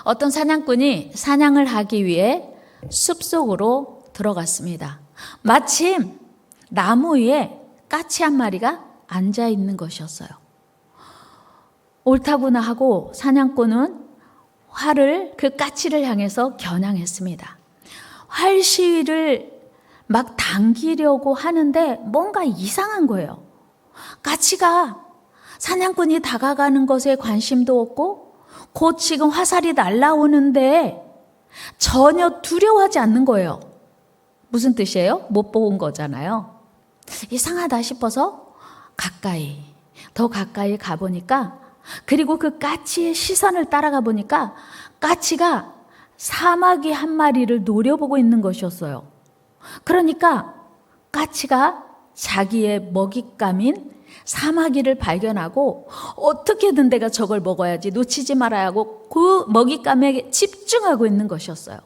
어떤 사냥꾼이 사냥을 하기 위해 숲속으로 들어갔습니다. 마침 나무 위에 까치 한 마리가 앉아 있는 것이었어요. 옳다구나 하고 사냥꾼은 활을 그 까치를 향해서 겨냥했습니다. 활 시위를 막 당기려고 하는데 뭔가 이상한 거예요. 까치가 사냥꾼이 다가가는 것에 관심도 없고 곧 지금 화살이 날아오는데 전혀 두려워하지 않는 거예요. 무슨 뜻이에요? 못 본 거잖아요. 이상하다 싶어서 더 가까이 가보니까, 그리고 그 까치의 시선을 따라가 보니까 까치가 사마귀 한 마리를 노려보고 있는 것이었어요. 그러니까 까치가 자기의 먹잇감인 사마귀를 발견하고 어떻게든 내가 저걸 먹어야지, 놓치지 말아야 하고 그 먹잇감에 집중하고 있는 것이었어요.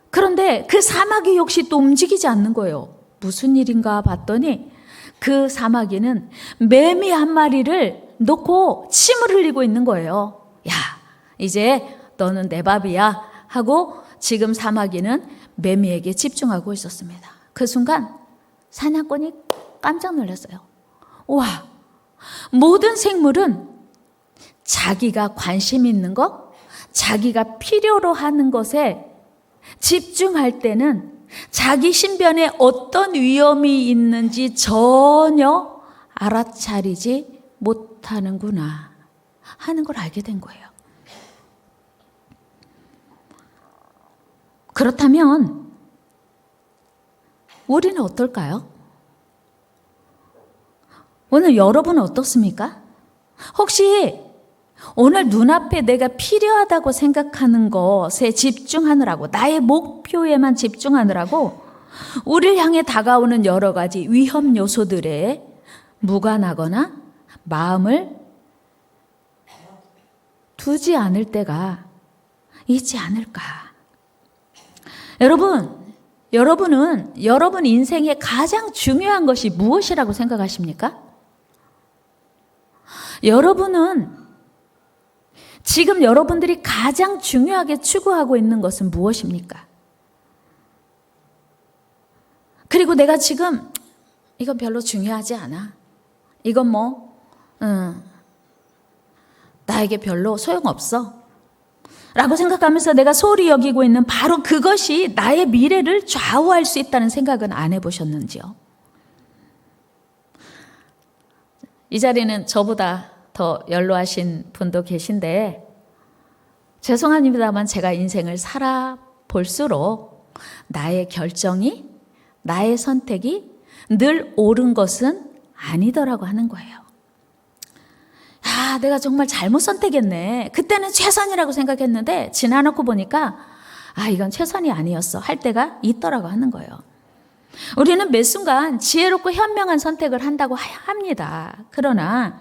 그런데 그 사마귀 역시 또 움직이지 않는 거예요. 무슨 일인가 봤더니 그 사마귀는 매미 한 마리를 놓고 침을 흘리고 있는 거예요. 야, 이제 너는 내 밥이야 하고 지금 사마귀는 매미에게 집중하고 있었습니다. 그 순간 사냥꾼이 깜짝 놀랐어요. 와, 모든 생물은 자기가 관심 있는 것, 자기가 필요로 하는 것에 집중할 때는 자기 신변에 어떤 위험이 있는지 전혀 알아차리지 못하는구나 하는 걸 알게 된 거예요. 그렇다면 우리는 어떨까요? 오늘 여러분은 어떻습니까? 혹시 오늘 눈앞에 내가 필요하다고 생각하는 것에 집중하느라고, 나의 목표에만 집중하느라고 우리를 향해 다가오는 여러 가지 위험 요소들에 무관하거나 마음을 두지 않을 때가 있지 않을까? 여러분은 여러분 인생에 가장 중요한 것이 무엇이라고 생각하십니까? 여러분은 지금 여러분들이 가장 중요하게 추구하고 있는 것은 무엇입니까? 그리고 내가 지금 이건 별로 중요하지 않아. 이건 나에게 별로 소용없어 라고 생각하면서 내가 소홀히 여기고 있는 바로 그것이 나의 미래를 좌우할 수 있다는 생각은 안 해보셨는지요? 이 자리는 저보다 더 연로하신 분도 계신데 죄송합니다만 제가 인생을 살아볼수록 나의 결정이, 나의 선택이 늘 옳은 것은 아니더라고 하는 거예요. 아, 내가 정말 잘못 선택했네. 그때는 최선이라고 생각했는데 지나놓고 보니까 이건 최선이 아니었어 할 때가 있더라고 하는 거예요. 우리는 매 순간 지혜롭고 현명한 선택을 한다고 합니다. 그러나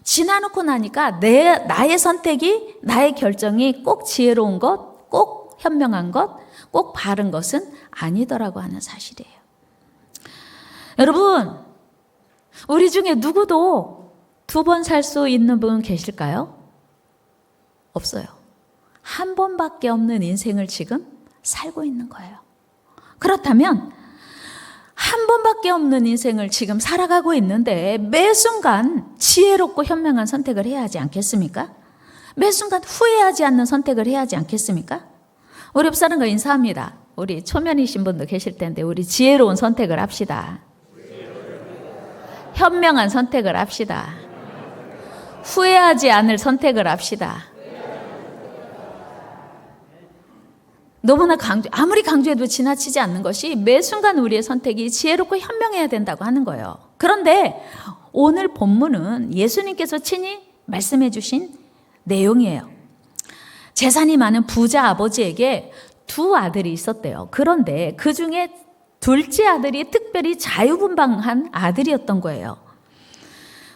지나놓고 나니까 나의 선택이, 나의 결정이 꼭 지혜로운 것, 꼭 현명한 것, 꼭 바른 것은 아니더라고 하는 사실이에요. 여러분, 우리 중에 누구도 2번 살 수 있는 분 계실까요? 없어요. 한 번밖에 없는 인생을 지금 살고 있는 거예요. 그렇다면 한 번밖에 없는 인생을 지금 살아가고 있는데 매 순간 지혜롭고 현명한 선택을 해야 하지 않겠습니까? 매 순간 후회하지 않는 선택을 해야 하지 않겠습니까? 우리 옆 사람과 인사합니다. 우리 초면이신 분도 계실 텐데 우리 지혜로운 선택을 합시다. 현명한 선택을 합시다. 후회하지 않을 선택을 합시다. 너무나 아무리 강조해도 지나치지 않는 것이 매 순간 우리의 선택이 지혜롭고 현명해야 된다고 하는 거예요. 그런데 오늘 본문은 예수님께서 친히 말씀해 주신 내용이에요. 재산이 많은 부자 아버지에게 2 아들이 있었대요. 그런데 그 중에 둘째 아들이 특별히 자유분방한 아들이었던 거예요.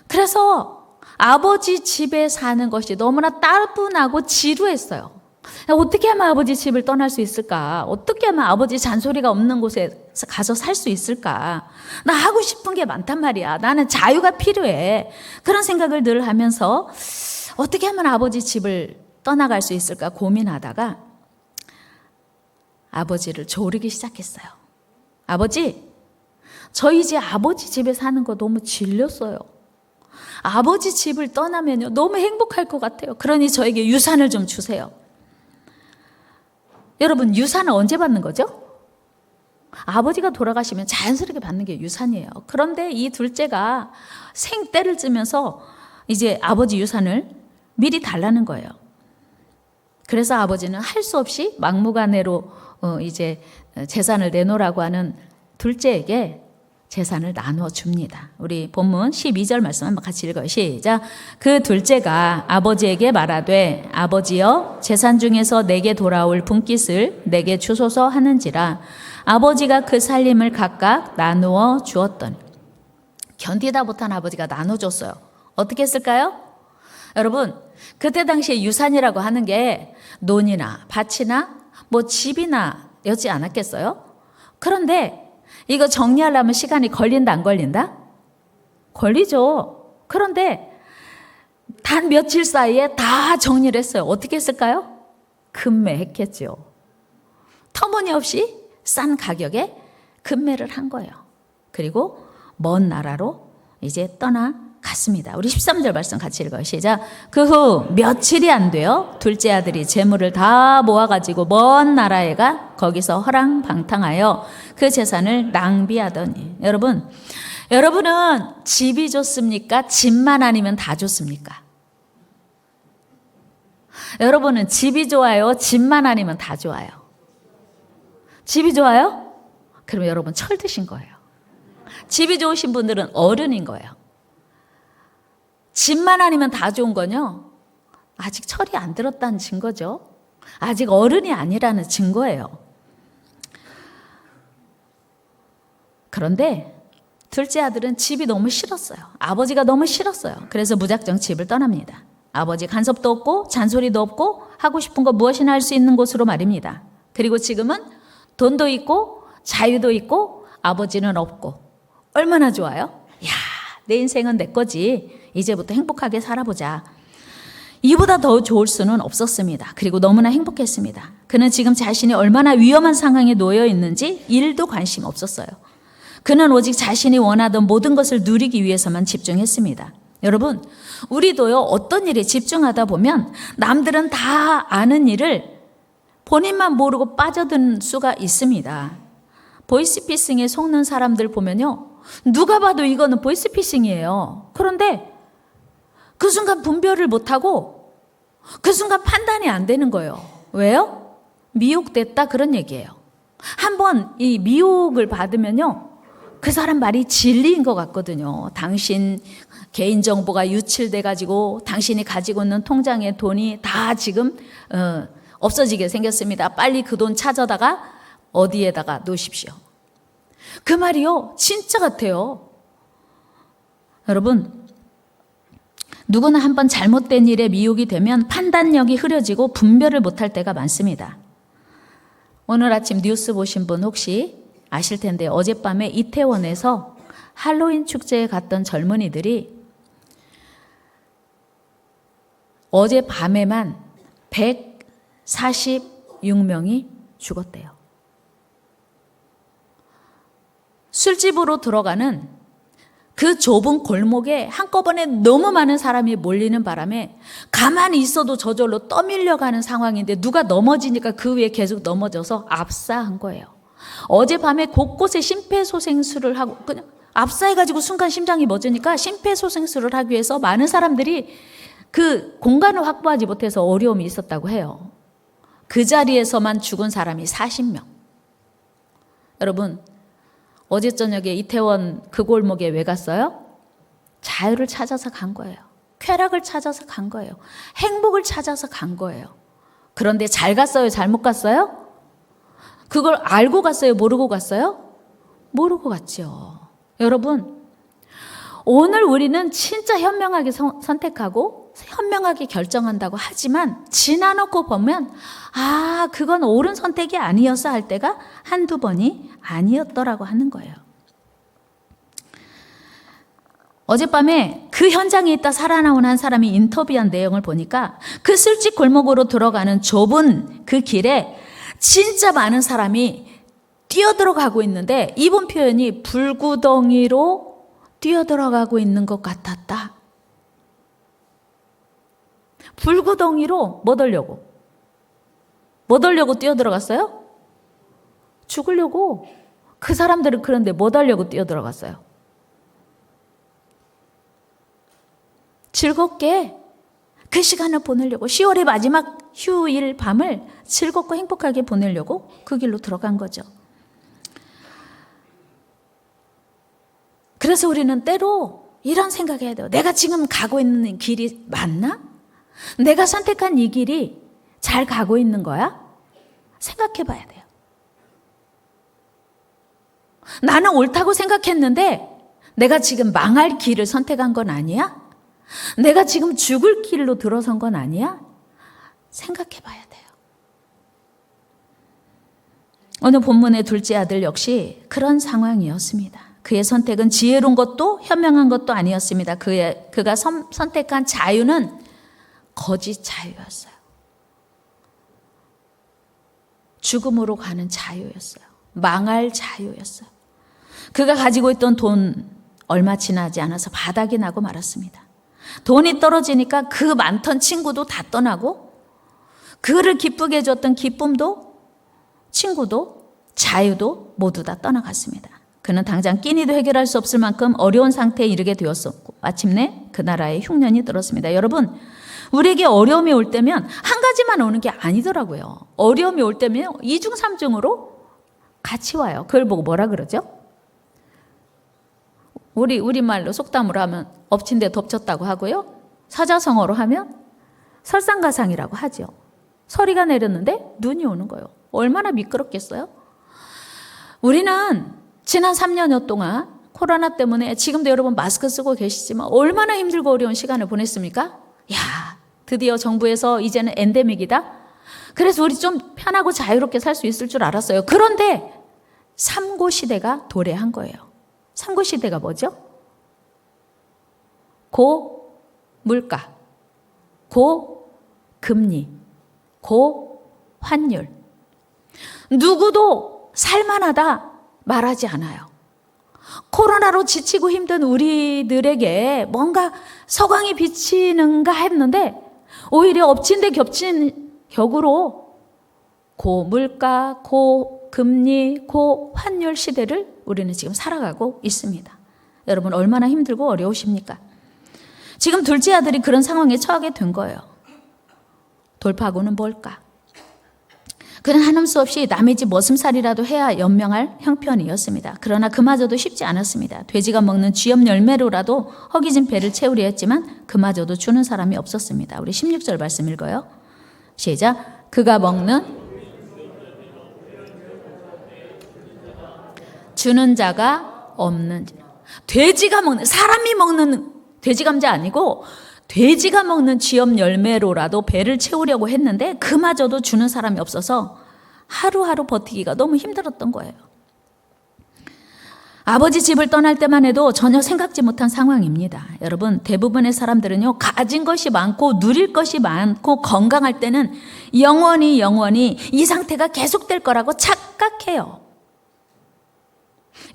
그래서 아버지 집에 사는 것이 너무나 따분하고 지루했어요. 어떻게 하면 아버지 집을 떠날 수 있을까? 어떻게 하면 아버지 잔소리가 없는 곳에 가서 살 수 있을까? 나 하고 싶은 게 많단 말이야. 나는 자유가 필요해. 그런 생각을 늘 하면서 어떻게 하면 아버지 집을 떠나갈 수 있을까 고민하다가 아버지를 조르기 시작했어요. 아버지, 저 이제 아버지 집에 사는 거 너무 질렸어요. 아버지 집을 떠나면요 너무 행복할 것 같아요. 그러니 저에게 유산을 좀 주세요. 여러분, 유산은 언제 받는 거죠? 아버지가 돌아가시면 자연스럽게 받는 게 유산이에요. 그런데 이 둘째가 생떼를 쓰면서 이제 아버지 유산을 미리 달라는 거예요. 그래서 아버지는 할 수 없이 막무가내로 이제 재산을 내놓으라고 하는 둘째에게 재산을 나누어 줍니다. 우리 본문 12절 말씀 한번 같이 읽어요. 시작. 그 둘째가 아버지에게 말하되 아버지여 재산 중에서 내게 돌아올 분깃을 내게 주소서 하는지라. 아버지가 그 살림을 각각 나누어 주었더니. 견디다 못한 아버지가 나눠줬어요. 어떻게 했을까요? 여러분, 그때 당시에 유산이라고 하는 게 논이나 밭이나 뭐 집이나 였지 않았겠어요? 그런데 이거 정리하려면 시간이 걸린다 안 걸린다? 걸리죠. 그런데 단 며칠 사이에 다 정리를 했어요. 어떻게 했을까요? 급매했겠죠. 터무니없이 싼 가격에 급매를 한 거예요. 그리고 먼 나라로 이제 떠나갔습니다. 우리 13절 말씀 같이 읽어요. 시작. 그 후 며칠이 안 돼요. 둘째 아들이 재물을 다 모아가지고 먼 나라에 가 거기서 허랑방탕하여 그 재산을 낭비하더니. 여러분은 집이 좋습니까? 집만 아니면 다 좋습니까? 여러분은 집이 좋아요? 집만 아니면 다 좋아요? 집이 좋아요? 그럼 여러분 철 드신 거예요. 집이 좋으신 분들은 어른인 거예요. 집만 아니면 다 좋은 거요? 아직 철이 안 들었다는 증거죠. 아직 어른이 아니라는 증거예요. 그런데 둘째 아들은 집이 너무 싫었어요. 아버지가 너무 싫었어요. 그래서 무작정 집을 떠납니다. 아버지 간섭도 없고 잔소리도 없고 하고 싶은 거 무엇이나 할 수 있는 곳으로 말입니다. 그리고 지금은 돈도 있고 자유도 있고 아버지는 없고 얼마나 좋아요? 야, 내 인생은 내 거지. 이제부터 행복하게 살아보자. 이보다 더 좋을 수는 없었습니다. 그리고 너무나 행복했습니다. 그는 지금 자신이 얼마나 위험한 상황에 놓여 있는지 일도 관심 없었어요. 그는 오직 자신이 원하던 모든 것을 누리기 위해서만 집중했습니다. 여러분, 우리도요 어떤 일에 집중하다 보면 남들은 다 아는 일을 본인만 모르고 빠져든 수가 있습니다. 보이스피싱에 속는 사람들 보면요, 누가 봐도 이거는 보이스피싱이에요. 그런데 그 순간 분별을 못하고 그 순간 판단이 안 되는 거예요. 왜요? 미혹됐다 그런 얘기예요. 한번 이 미혹을 받으면요, 그 사람 말이 진리인 것 같거든요. 당신 개인정보가 유출돼가지고 당신이 가지고 있는 통장에 돈이 다 지금 없어지게 생겼습니다. 빨리 그 돈 찾아다가 어디에다가 놓으십시오. 그 말이요, 진짜 같아요. 여러분, 누구나 한번 잘못된 일에 미혹이 되면 판단력이 흐려지고 분별을 못할 때가 많습니다. 오늘 아침 뉴스 보신 분 혹시 아실 텐데 어젯밤에 이태원에서 할로윈 축제에 갔던 젊은이들이 어젯밤에만 146명이 죽었대요. 술집으로 들어가는 그 좁은 골목에 한꺼번에 너무 많은 사람이 몰리는 바람에 가만히 있어도 저절로 떠밀려가는 상황인데 누가 넘어지니까 그 위에 계속 넘어져서 압사한 거예요. 어젯밤에 곳곳에 심폐소생술을 하고 그냥 압사해가지고 순간 심장이 멎으니까 심폐소생술을 하기 위해서 많은 사람들이 그 공간을 확보하지 못해서 어려움이 있었다고 해요. 그 자리에서만 죽은 사람이 40명. 여러분, 어제 저녁에 이태원 그 골목에 왜 갔어요? 자유를 찾아서 간 거예요. 쾌락을 찾아서 간 거예요. 행복을 찾아서 간 거예요. 그런데 잘 갔어요? 잘못 갔어요? 그걸 알고 갔어요? 모르고 갔어요? 모르고 갔죠. 여러분, 오늘 우리는 진짜 현명하게 선택하고 현명하게 결정한다고 하지만 지나놓고 보면 그건 옳은 선택이 아니었어 할 때가 한두 번이 아니었더라고 하는 거예요. 어젯밤에 그 현장에 있다 살아나온 한 사람이 인터뷰한 내용을 보니까 그 술집 골목으로 들어가는 좁은 그 길에 진짜 많은 사람이 뛰어들어가고 있는데 이분 표현이 불구덩이로 뛰어들어가고 있는 것 같았다. 불구덩이로 뭐 하려고 뛰어들어갔어요? 죽으려고. 그 사람들은 그런데 뭐 하려고 뛰어들어갔어요? 즐겁게 그 시간을 보내려고, 10월의 마지막 휴일 밤을 즐겁고 행복하게 보내려고 그 길로 들어간 거죠. 그래서 우리는 때로 이런 생각해야 돼요. 내가 지금 가고 있는 길이 맞나? 내가 선택한 이 길이 잘 가고 있는 거야? 생각해 봐야 돼요. 나는 옳다고 생각했는데 내가 지금 망할 길을 선택한 건 아니야? 내가 지금 죽을 길로 들어선 건 아니야? 생각해 봐야 돼요. 오늘 본문의 둘째 아들 역시 그런 상황이었습니다. 그의 선택은 지혜로운 것도 현명한 것도 아니었습니다. 그가 선택한 자유는 거짓 자유였어요. 죽음으로 가는 자유였어요. 망할 자유였어요. 그가 가지고 있던 돈 얼마 지나지 않아서 바닥이 나고 말았습니다. 돈이 떨어지니까 그 많던 친구도 다 떠나고 그를 기쁘게 해줬던 기쁨도 친구도 자유도 모두 다 떠나갔습니다. 그는 당장 끼니도 해결할 수 없을 만큼 어려운 상태에 이르게 되었었고 마침내 그 나라에 흉년이 들었습니다. 여러분, 우리에게 어려움이 올 때면 한 가지만 오는 게 아니더라고요. 어려움이 올 때면 2중 3중으로 같이 와요. 그걸 보고 뭐라 그러죠? 우리말로 속담으로 하면 엎친 데 덮쳤다고 하고요. 사자성어로 하면 설상가상이라고 하죠. 서리가 내렸는데 눈이 오는 거예요. 얼마나 미끄럽겠어요? 우리는 지난 3년여 동안 코로나 때문에 지금도 여러분 마스크 쓰고 계시지만 얼마나 힘들고 어려운 시간을 보냈습니까? 야, 드디어 정부에서 이제는 엔데믹이다. 그래서 우리 좀 편하고 자유롭게 살 수 있을 줄 알았어요. 그런데 삼고시대가 도래한 거예요. 삼고시대가 뭐죠? 고물가, 고금리, 고환율. 누구도 살만하다 말하지 않아요. 코로나로 지치고 힘든 우리들에게 뭔가 서광이 비치는가 했는데 오히려 엎친 데 겹친 격으로 고물가, 고금리, 고환율 시대를 우리는 지금 살아가고 있습니다. 여러분 얼마나 힘들고 어려우십니까? 지금 둘째 아들이 그런 상황에 처하게 된 거예요. 돌파구는 뭘까? 그는 한음수 없이 남의 집 머슴살이라도 해야 연명할 형편이었습니다. 그러나 그마저도 쉽지 않았습니다. 돼지가 먹는 쥐염 열매로라도 허기진 배를 채우려 했지만 그마저도 주는 사람이 없었습니다. 우리 16절 말씀 읽어요. 시작. 그가 먹는 주는 자가 없는, 돼지가 먹는, 사람이 먹는 돼지 감자 아니고 돼지가 먹는 쥐염 열매로라도 배를 채우려고 했는데 그마저도 주는 사람이 없어서 하루하루 버티기가 너무 힘들었던 거예요. 아버지 집을 떠날 때만 해도 전혀 생각지 못한 상황입니다. 여러분, 대부분의 사람들은요, 가진 것이 많고 누릴 것이 많고 건강할 때는 영원히 이 상태가 계속될 거라고 착각해요.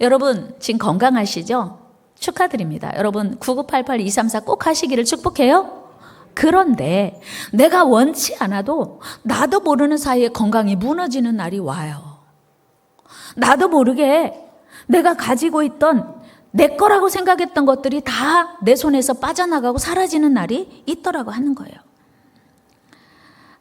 여러분 지금 건강하시죠? 축하드립니다. 여러분 9988-234 꼭 하시기를 축복해요. 그런데 내가 원치 않아도 나도 모르는 사이에 건강이 무너지는 날이 와요. 나도 모르게 내가 가지고 있던 내 거라고 생각했던 것들이 다 내 손에서 빠져나가고 사라지는 날이 있더라고 하는 거예요.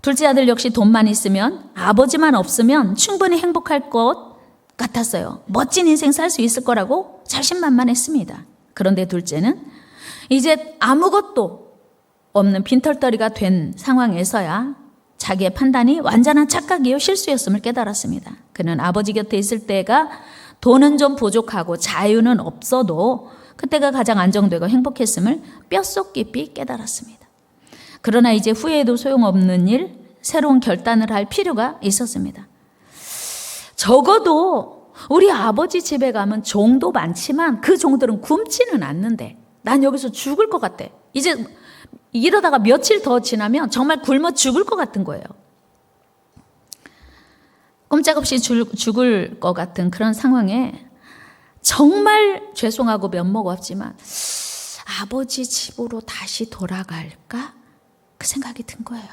둘째 아들 역시 돈만 있으면, 아버지만 없으면 충분히 행복할 것 같았어요. 멋진 인생 살 수 있을 거라고 자신만만했습니다. 그런데 둘째는 이제 아무것도 없는 빈털터리가 된 상황에서야 자기의 판단이 완전한 착각이요 실수였음을 깨달았습니다. 그는 아버지 곁에 있을 때가 돈은 좀 부족하고 자유는 없어도 그때가 가장 안정되고 행복했음을 뼛속 깊이 깨달았습니다. 그러나 이제 후회해도 소용없는 일, 새로운 결단을 할 필요가 있었습니다. 적어도 우리 아버지 집에 가면 종도 많지만 그 종들은 굶지는 않는데 난 여기서 죽을 것 같아. 이제 이러다가 며칠 더 지나면 정말 굶어 죽을 것 같은 거예요. 꼼짝없이 죽을 것 같은 그런 상황에 정말 죄송하고 면목 없지만 아버지 집으로 다시 돌아갈까? 그 생각이 든 거예요.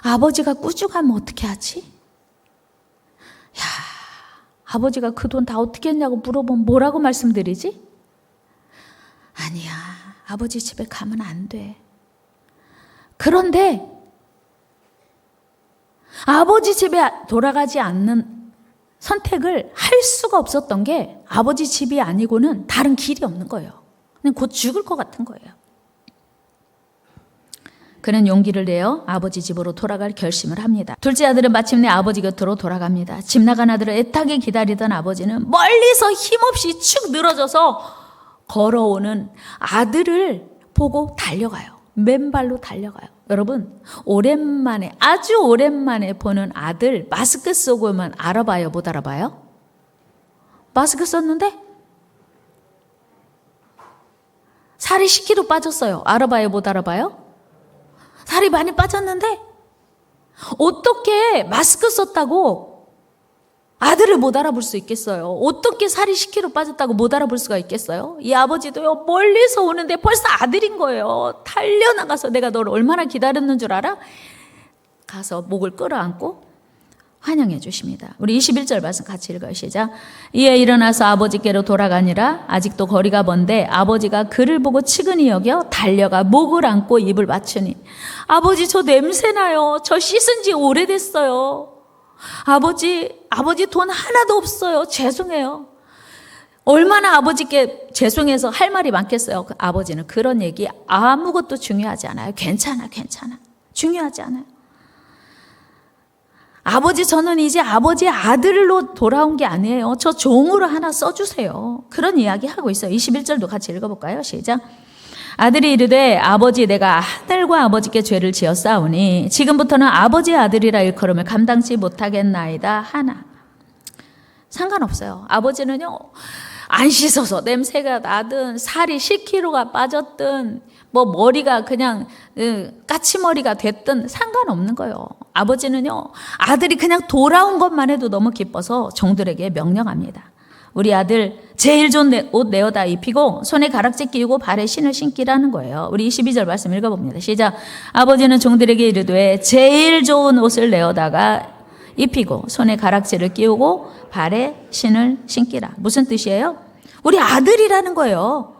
아버지가 꾸중하면 어떻게 하지? 야, 아버지가 그 돈 다 어떻게 했냐고 물어보면 뭐라고 말씀드리지? 아니야, 아버지 집에 가면 안 돼. 그런데 아버지 집에 돌아가지 않는 선택을 할 수가 없었던 게 아버지 집이 아니고는 다른 길이 없는 거예요. 그냥 곧 죽을 것 같은 거예요. 그는 용기를 내어 아버지 집으로 돌아갈 결심을 합니다. 둘째 아들은 마침내 아버지 곁으로 돌아갑니다. 집 나간 아들을 애타게 기다리던 아버지는 멀리서 힘없이 축 늘어져서 걸어오는 아들을 보고 달려가요. 맨발로 달려가요. 여러분, 오랜만에, 아주 오랜만에 보는 아들 마스크 쓰고 오면 알아봐요, 못 알아봐요? 마스크 썼는데 살이 10kg 빠졌어요. 알아봐요, 못 알아봐요? 살이 많이 빠졌는데 어떻게 마스크 썼다고 아들을 못 알아볼 수 있겠어요? 어떻게 살이 10kg 빠졌다고 못 알아볼 수가 있겠어요? 이 아버지도요, 멀리서 오는데 벌써 아들인 거예요. 달려나가서 내가 너를 얼마나 기다렸는 줄 알아? 가서 목을 끌어안고 환영해 주십니다. 우리 21절 말씀 같이 읽어요. 시작. 이에 일어나서 아버지께로 돌아가니라. 아직도 거리가 먼데 아버지가 그를 보고 측은히 여겨 달려가 목을 안고 입을 맞추니, 아버지 저 냄새나요. 저 씻은 지 오래됐어요. 아버지 돈 하나도 없어요. 죄송해요. 얼마나 아버지께 죄송해서 할 말이 많겠어요. 아버지는 그런 얘기 아무것도 중요하지 않아요. 괜찮아. 중요하지 않아요. 아버지, 저는 이제 아버지의 아들로 돌아온 게 아니에요. 저 종으로 하나 써주세요. 그런 이야기 하고 있어요. 21절도 같이 읽어볼까요? 시작. 아들이 이르되 아버지, 내가 하늘과 아버지께 죄를 지었사오니 지금부터는 아버지의 아들이라 일컬음을 감당치 못하겠나이다 하나. 상관없어요. 아버지는요, 안 씻어서 냄새가 나든 살이 10kg가 빠졌든 뭐 머리가 그냥 까치머리가 됐든 상관없는 거예요. 아버지는요, 아들이 그냥 돌아온 것만 해도 너무 기뻐서 종들에게 명령합니다. 우리 아들 제일 좋은 옷 내어다 입히고 손에 가락지 끼우고 발에 신을 신기라는 거예요. 우리 22절 말씀 읽어봅니다. 시작. 아버지는 종들에게 이르되 제일 좋은 옷을 내어다가 입히고 손에 가락지를 끼우고 발에 신을 신기라. 무슨 뜻이에요? 우리 아들이라는 거예요.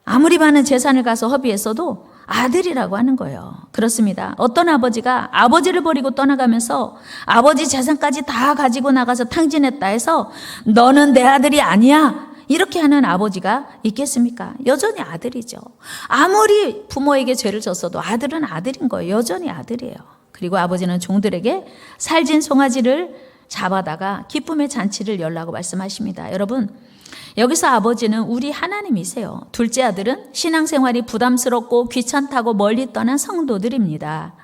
아무리 많은 재산을 가서 허비했어도 아들이라고 하는 거예요. 그렇습니다. 어떤 아버지가 아버지를 버리고 떠나가면서 아버지 재산까지 다 가지고 나가서 탕진했다 해서 너는 내 아들이 아니야, 이렇게 하는 아버지가 있겠습니까? 여전히 아들이죠. 아무리 부모에게 죄를 졌어도 아들은 아들인 거예요. 여전히 아들이에요. 그리고 아버지는 종들에게 살진 송아지를 잡아다가 기쁨의 잔치를 열라고 말씀하십니다. 여러분, 여기서 아버지는 우리 하나님이세요. 둘째 아들은 신앙생활이 부담스럽고 귀찮다고 멀리 떠난 성도들입니다.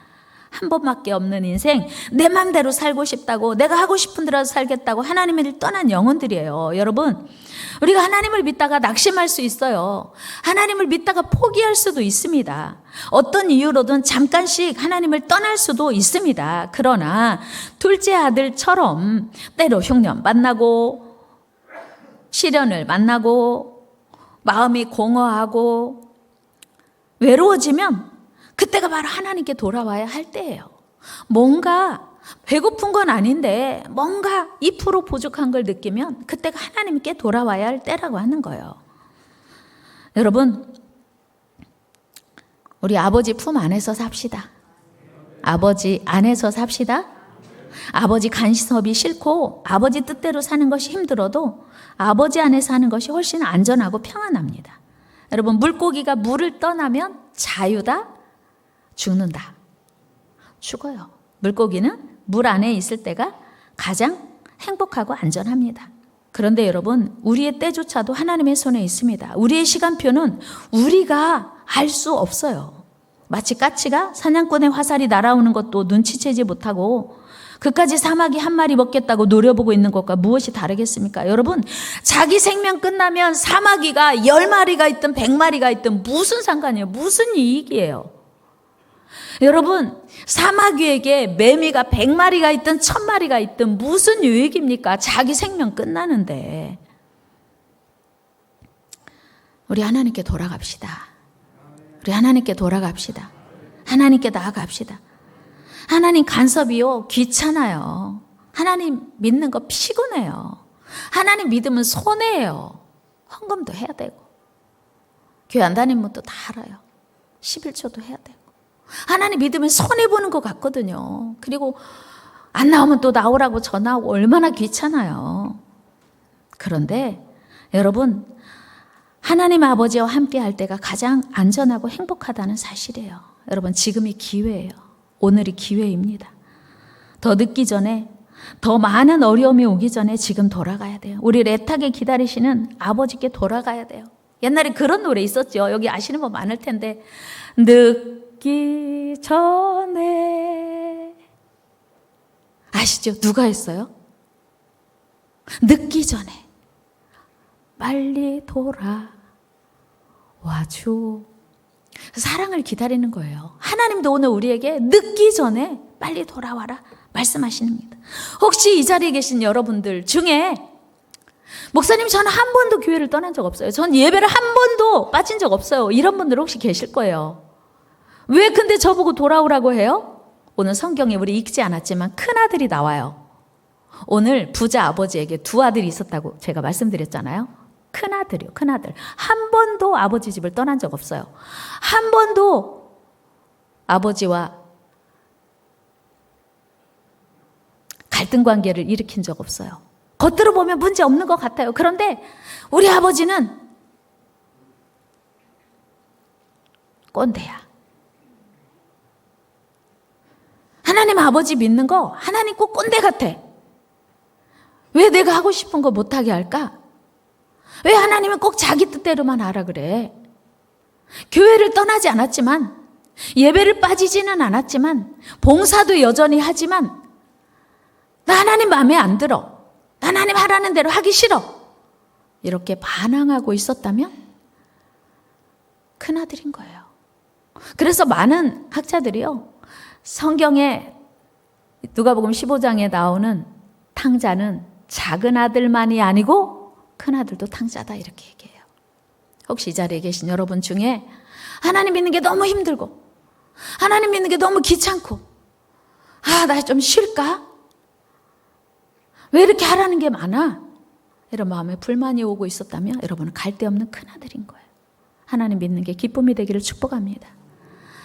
한 번밖에 없는 인생, 내 맘대로 살고 싶다고, 내가 하고 싶은 대로 살겠다고 하나님을 떠난 영혼들이에요. 여러분, 우리가 하나님을 믿다가 낙심할 수 있어요. 하나님을 믿다가 포기할 수도 있습니다. 어떤 이유로든 잠깐씩 하나님을 떠날 수도 있습니다. 그러나 둘째 아들처럼 때로 흉년 만나고 시련을 만나고 마음이 공허하고 외로워지면 그때가 바로 하나님께 돌아와야 할 때예요. 뭔가 배고픈 건 아닌데 뭔가 2% 부족한 걸 느끼면 그때가 하나님께 돌아와야 할 때라고 하는 거예요. 여러분, 우리 아버지 품 안에서 삽시다. 아버지 안에서 삽시다. 아버지 간섭이 싫고 아버지 뜻대로 사는 것이 힘들어도 아버지 안에 사는 것이 훨씬 안전하고 평안합니다. 여러분, 물고기가 물을 떠나면 자유다, 죽는다. 죽어요. 물고기는 물 안에 있을 때가 가장 행복하고 안전합니다. 그런데 여러분, 우리의 때조차도 하나님의 손에 있습니다. 우리의 시간표는 우리가 알 수 없어요. 마치 까치가 사냥꾼의 화살이 날아오는 것도 눈치채지 못하고 그까지 사마귀 한 마리 먹겠다고 노려보고 있는 것과 무엇이 다르겠습니까? 여러분, 자기 생명 끝나면 사마귀가 10마리가 있든 100마리가 있든 무슨 상관이에요? 무슨 이익이에요? 여러분, 사마귀에게 매미가 100마리가 있든 1000마리가 있든 무슨 유익입니까? 자기 생명 끝나는데. 우리 하나님께 돌아갑시다. 우리 하나님께 돌아갑시다. 하나님께 나아갑시다. 하나님 간섭이요, 귀찮아요. 하나님 믿는 거 피곤해요. 하나님 믿으면 손해예요. 헌금도 해야 되고, 교회 안 다니는 분도 다 알아요. 11조도 해야 되고. 하나님 믿으면 손해보는 것 같거든요. 그리고 안 나오면 또 나오라고 전화하고 얼마나 귀찮아요. 그런데 여러분, 하나님 아버지와 함께 할 때가 가장 안전하고 행복하다는 사실이에요. 여러분, 지금이 기회예요. 오늘이 기회입니다. 더 늦기 전에, 더 많은 어려움이 오기 전에 지금 돌아가야 돼요. 우리 애타게 기다리시는 아버지께 돌아가야 돼요. 옛날에 그런 노래 있었죠. 여기 아시는 분 많을 텐데, 늦기 전에. 아시죠? 누가 했어요? 늦기 전에 빨리 돌아와줘. 사랑을 기다리는 거예요. 하나님도 오늘 우리에게 늦기 전에 빨리 돌아와라 말씀하십니다. 혹시 이 자리에 계신 여러분들 중에 목사님, 저는 한 번도 교회를 떠난 적 없어요. 전 예배를 한 번도 빠진 적 없어요. 이런 분들 혹시 계실 거예요. 왜 근데 저보고 돌아오라고 해요? 오늘 성경에 우리 읽지 않았지만 큰아들이 나와요. 오늘 부자 아버지에게 두 아들이 있었다고 제가 말씀드렸잖아요. 큰아들이요, 큰아들. 한 번도 아버지 집을 떠난 적 없어요. 한 번도 아버지와 갈등 관계를 일으킨 적 없어요. 겉으로 보면 문제 없는 것 같아요. 그런데 우리 아버지는 꼰대야. 하나님 아버지 믿는 거 하나님 꼭 꼰대 같아. 왜 내가 하고 싶은 거 못하게 할까? 왜 하나님은 꼭 자기 뜻대로만 하라 그래? 교회를 떠나지 않았지만, 예배를 빠지지는 않았지만, 봉사도 여전히 하지만 나 하나님 마음에 안 들어. 나 하나님 하라는 대로 하기 싫어. 이렇게 반항하고 있었다면 큰아들인 거예요. 그래서 많은 학자들이요, 성경에 누가복음 15장에 나오는 탕자는 작은 아들만이 아니고 큰 아들도 탕자다 이렇게 얘기해요. 혹시 이 자리에 계신 여러분 중에 하나님 믿는 게 너무 힘들고, 하나님 믿는 게 너무 귀찮고, 나 좀 쉴까? 왜 이렇게 하라는 게 많아? 이런 마음에 불만이 오고 있었다면 여러분은 갈 데 없는 큰 아들인 거예요. 하나님 믿는 게 기쁨이 되기를 축복합니다.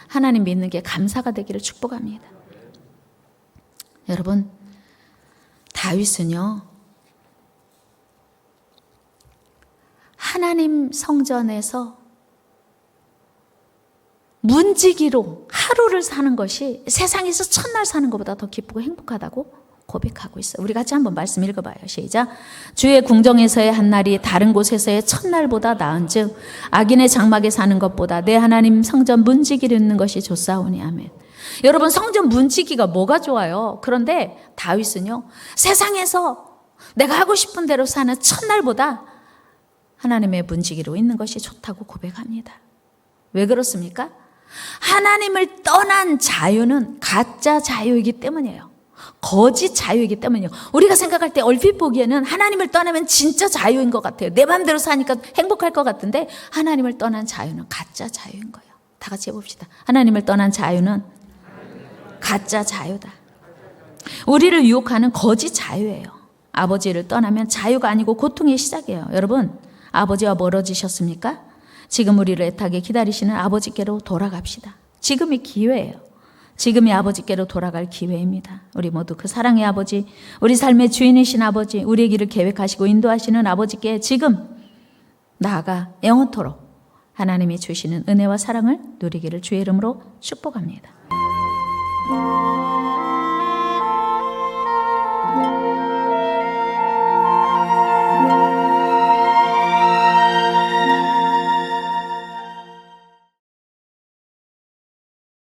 하나님 믿는 게 감사가 되기를 축복합니다. 여러분, 다윗은요, 하나님 성전에서 문지기로 하루를 사는 것이 세상에서 첫날 사는 것보다 더 기쁘고 행복하다고 고백하고 있어요. 우리 같이 한번 말씀 읽어봐요. 시작. 주의 궁정에서의 한 날이 다른 곳에서의 첫날보다 나은즉 악인의 장막에 사는 것보다 내 하나님 성전 문지기를 있는 것이 좋사오니. 아멘. 여러분, 성전 문지기가 뭐가 좋아요? 그런데 다윗은요, 세상에서 내가 하고 싶은 대로 사는 첫날보다 하나님의 문지기로 있는 것이 좋다고 고백합니다. 왜 그렇습니까? 하나님을 떠난 자유는 가짜 자유이기 때문이에요. 거짓 자유이기 때문이에요. 우리가 생각할 때 얼핏 보기에는 하나님을 떠나면 진짜 자유인 것 같아요. 내 마음대로 사니까 행복할 것 같은데, 하나님을 떠난 자유는 가짜 자유인 거예요. 다 같이 해봅시다. 하나님을 떠난 자유는 가짜 자유다. 우리를 유혹하는 거짓 자유예요. 아버지를 떠나면 자유가 아니고 고통의 시작이에요. 여러분, 아버지와 멀어지셨습니까? 지금 우리를 애타게 기다리시는 아버지께로 돌아갑시다. 지금이 기회예요. 지금이 아버지께로 돌아갈 기회입니다. 우리 모두 그 사랑의 아버지, 우리 삶의 주인이신 아버지, 우리의 길을 계획하시고 인도하시는 아버지께 지금 나아가 영원토록 하나님이 주시는 은혜와 사랑을 누리기를 주의 이름으로 축복합니다.